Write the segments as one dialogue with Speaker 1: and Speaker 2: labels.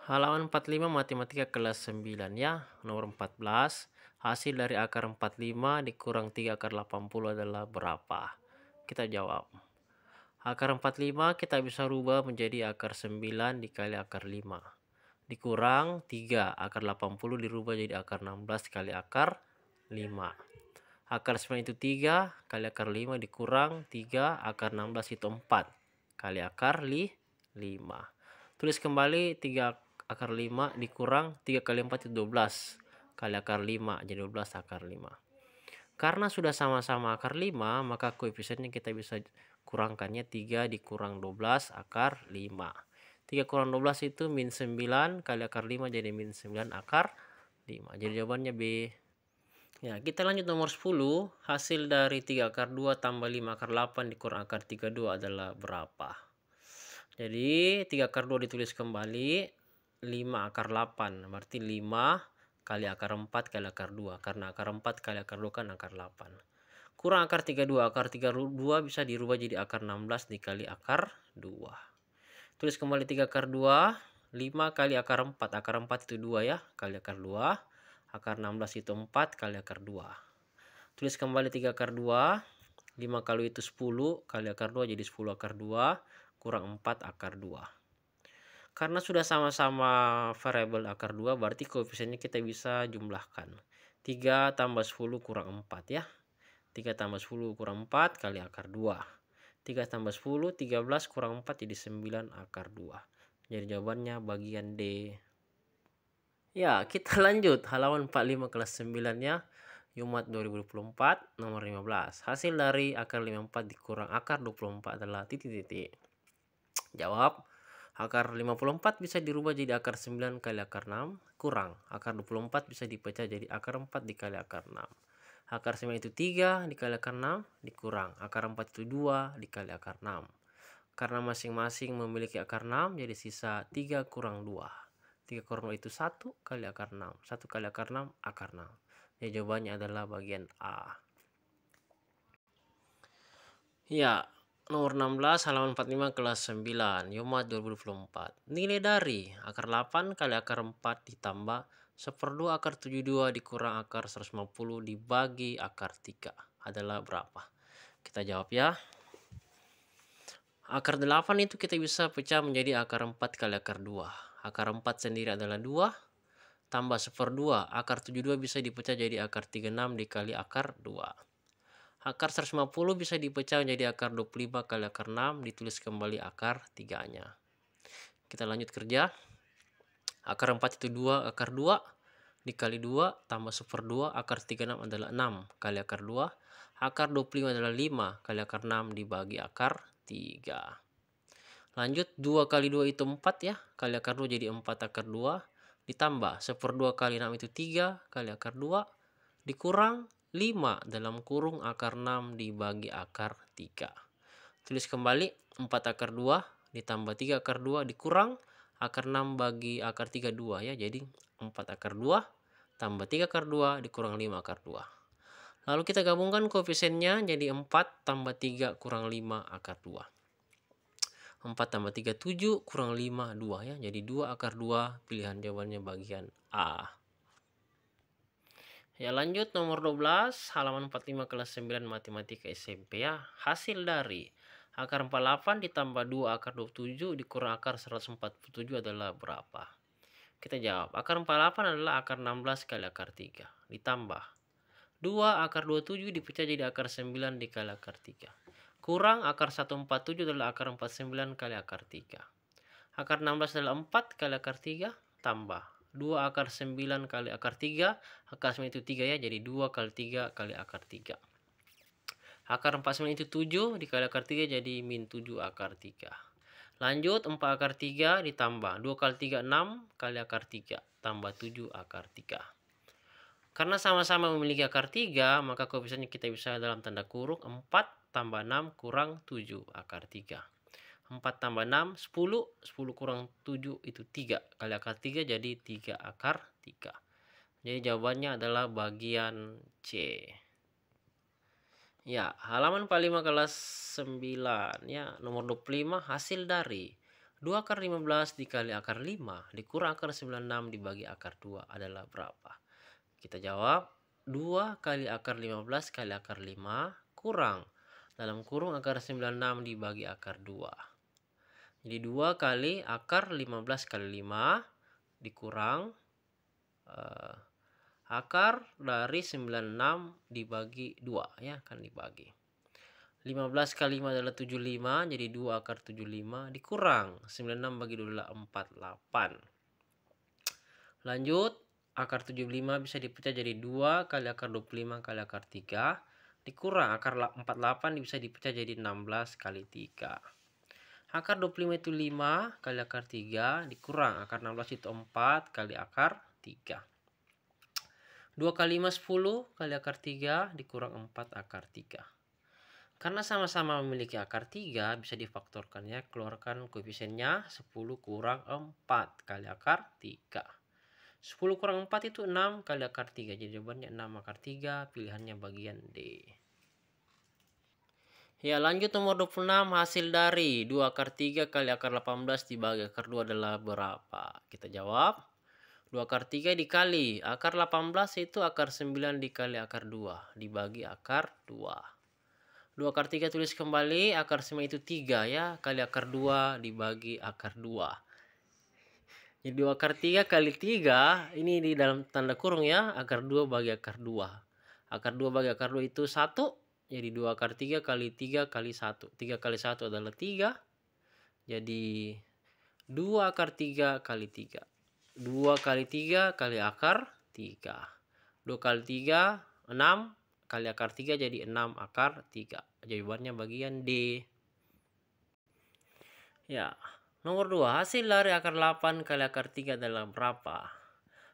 Speaker 1: Halaman 45 matematika kelas 9 ya, nomor 14. Hasil dari akar 45 dikurang 3 akar 80 adalah berapa? Kita jawab. Akar 45 kita bisa rubah menjadi akar 9 dikali akar 5. Dikurang 3 akar 80 dirubah jadi akar 16 kali akar 5. Akar 9 itu 3 kali akar 5 dikurang 3 akar 16 itu 4 kali akar 5. Tulis kembali 3 akar 5 dikurang 3 kali 4 itu 12 kali akar 5 jadi 12 akar 5. Karena sudah sama-sama akar 5 maka koefisiennya kita bisa kurangkannya 3 dikurang 12 akar 5. 3 kurang 12 itu min 9 kali akar 5 jadi min 9 akar 5. Jadi jawabannya B. Ya, kita lanjut nomor 10. Hasil dari 3 akar 2 tambah 5 akar 8 dikurang akar 32 adalah berapa? Jadi 3 akar 2 ditulis kembali, 5 akar 8 berarti 5 kali akar 4 kali akar 2, karena akar 4 kali akar 2 kan akar 8. Kurang akar 32, akar 32 bisa dirubah jadi akar 16 dikali akar 2. Tulis kembali 3 akar 2, 5 kali akar 4, akar 4 itu 2 ya, kali akar 2, akar 16 itu 4 kali akar 2. Tulis kembali 3 akar 2, 5 kali itu 10 kali akar 2 jadi 10 akar 2 kurang 4 akar 2. Karena sudah sama-sama variabel akar 2 berarti koefisiennya kita bisa jumlahkan. 3 tambah 10 kurang 4 ya. 3 tambah 10 kurang 4 kali akar 2. 3 tambah 10, 13 kurang 4 jadi 9 akar 2. Jadi jawabannya bagian D. Ya, kita lanjut halaman 45 kelas 9 ya. Yumat 2024 nomor 15. Hasil dari akar 54 dikurang akar 24 adalah titik-titik. Jawab. Akar 54 bisa dirubah jadi akar 9 kali akar 6 kurang akar 24 bisa dipecah jadi akar 4 dikali akar 6. Akar 9 itu 3 dikali akar 6 dikurang akar 4 itu 2 dikali akar 6. Karena masing-masing memiliki akar 6 jadi sisa 3 kurang 2. 3 kurang 2 itu 1 kali akar 6. 1 kali akar 6 akar 6. Jadi jawabannya adalah bagian A. Ya, nomor 16 halaman 45 kelas 9 Yumat 2024. Nilai dari akar 8 kali akar 4 ditambah 1/2 akar 72 dikurang akar 150 dibagi akar 3 adalah berapa? Kita jawab ya. Akar 8 itu kita bisa pecah menjadi akar 4 kali akar 2. Akar 4 sendiri adalah 2 tambah 1/2 akar 72 bisa dipecah jadi akar 36 dikali akar 2. Akar 150 bisa dipecah menjadi akar 25 kali akar 6, ditulis kembali akar 3-nya. Kita lanjut kerja. Akar 4 itu 2, akar 2 dikali 2 tambah 1/2 akar 36 adalah 6 kali akar 2. Akar 25 adalah 5 kali akar 6 dibagi akar 3. Lanjut 2 kali 2 itu 4 ya, kali akar 2 jadi 4 akar 2 ditambah 1/2 kali 6 itu 3 kali akar 2 dikurang 5 dalam kurung akar 6 dibagi akar 3. Tulis kembali 4 akar 2 ditambah 3 akar 2 dikurang akar 6 bagi akar 3 2 ya. Jadi 4 akar 2 tambah 3 akar 2 dikurang 5 akar 2. Lalu kita gabungkan koefisiennya jadi 4 tambah 3 kurang 5 akar 2. 4 tambah 3 7 kurang 5 2 ya. Jadi 2 akar 2 pilihan jawabannya bagian A. Ya, lanjut nomor 12 halaman 45 kelas 9 matematika SMP ya. Hasil dari akar 48 ditambah 2 akar 27 dikurang akar 147 adalah berapa? Kita jawab. Akar 48 adalah akar 16 kali akar 3 ditambah 2 akar 27 dipecah jadi akar 9 dikali akar 3. Kurang akar 147 adalah akar 49 kali akar 3. Akar 16 adalah 4 kali akar 3 tambah 2 akar 9 kali akar 3. Akar 9 itu 3 ya, jadi 2 kali 3 kali akar 3. Akar 49 itu 7 dikali akar 3 jadi min 7 akar 3. Lanjut 4 akar 3 ditambah 2 kali 3 6 kali akar 3 tambah 7 akar 3. Karena sama-sama memiliki akar 3 maka koefisiennya kita bisa dalam tanda kurung 4 tambah 6 kurang 7 akar 3. 4 tambah 6, 10. 10 kurang 7 itu 3. Kali akar 3 jadi 3 akar 3. Jadi jawabannya adalah bagian C. Ya, halaman 45 kelas 9 ya, nomor 25 hasil dari 2 akar 15 dikali akar 5 dikurang akar 96 dibagi akar 2 adalah berapa? Kita jawab 2 kali akar 15 kali akar 5 kurang dalam kurung akar 96 dibagi akar 2. Jadi 2 kali akar 15 kali 5 dikurang akar dari 96 dibagi 2 ya, kan dibagi. 15 kali 5 adalah 75, jadi 2 akar 75 dikurang 96 bagi 2 adalah 48. Lanjut, akar 75 bisa dipecah jadi 2 kali akar 25 kali akar 3 dikurang akar 48 bisa dipecah jadi 16 kali 3. Akar 25 itu 5 kali akar 3 dikurang akar 16 itu 4 kali akar 3. 2 kali 5 10 kali akar 3 dikurang 4 akar 3. Karena sama-sama memiliki akar 3 bisa difaktorkan ya. Keluarkan koefisiennya 10 kurang 4 kali akar 3. 10 kurang 4 itu 6 kali akar 3. Jadi jawabannya 6 akar 3. Pilihannya bagian D. Ya, lanjut nomor 26. Hasil dari 2 akar 3 kali akar 18 dibagi akar 2 adalah berapa? Kita jawab 2 akar 3 dikali akar 18 itu akar 9 dikali akar 2 dibagi akar 2. 2 akar 3 tulis kembali, akar 9 itu 3 ya, kali akar 2 dibagi akar 2. Jadi 2 akar 3 kali 3, ini di dalam tanda kurung ya, akar 2 bagi akar 2. Akar 2 bagi akar 2 itu 1, jadi 2 akar 3 kali 3 kali 1. 3 kali 1 adalah 3, jadi 2 akar 3 kali 3. 2 kali 3 kali akar 3. 2 kali 3, 6. Kali akar 3 jadi 6 akar 3. Jawabannya bagian D. Ya, nomor 2. Hasil dari akar 8 kali akar 3 adalah berapa?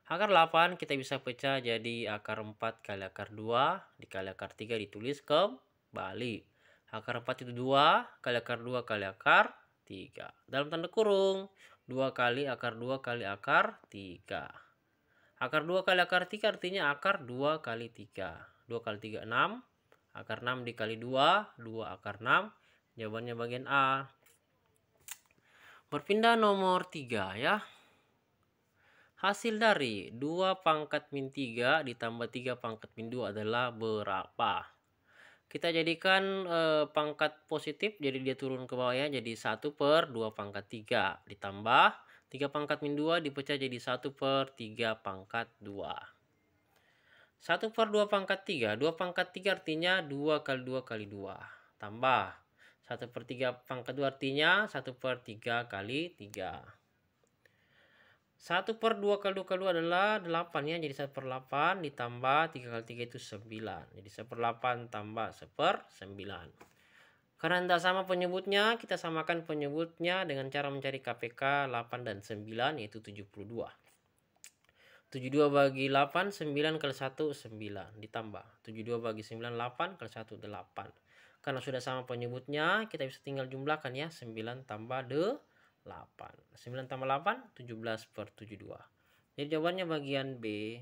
Speaker 1: Akar 8 kita bisa pecah jadi akar 4 kali akar 2 dikali akar 3 ditulis kembali. Akar 4 itu 2 kali akar 2 kali akar 3. Dalam tanda kurung 2 kali akar 2 kali akar 3. Akar 2 kali akar 3 artinya akar 2 kali 3. 2 kali 3 6. Akar 6 dikali 2 akar 6. Jawabannya bagian A. Berpindah nomor 3 ya. Hasil dari 2 pangkat min 3 ditambah 3 pangkat min 2 adalah berapa? Kita jadikan pangkat positif, jadi dia turun ke bawah ya. Jadi 1 per 2 pangkat 3 ditambah 3 pangkat min 2 dipecah jadi 1 per 3 pangkat 2. 1 per 2 pangkat 3. 2 pangkat 3 artinya 2 kali 2 kali 2. Tambah 1 per 3 pangkat 2 artinya 1 per 3 kali 3. 1 per 2 kali 2 kali 2 adalah 8 ya. Jadi 1 per 8 ditambah 3 kali 3 itu 9. Jadi 1 per 8 tambah 1 per 9. Karena tidak sama penyebutnya, kita samakan penyebutnya dengan cara mencari KPK 8 dan 9 yaitu 72. 72 bagi 8, 9 kali 1, 9. Ditambah 72 bagi 9, 8 kali 1, 8. Karena sudah sama penyebutnya, kita bisa tinggal jumlahkan ya. 9 tambah 8. 9 tambah 8, 17 per 72. Jadi jawabannya bagian B.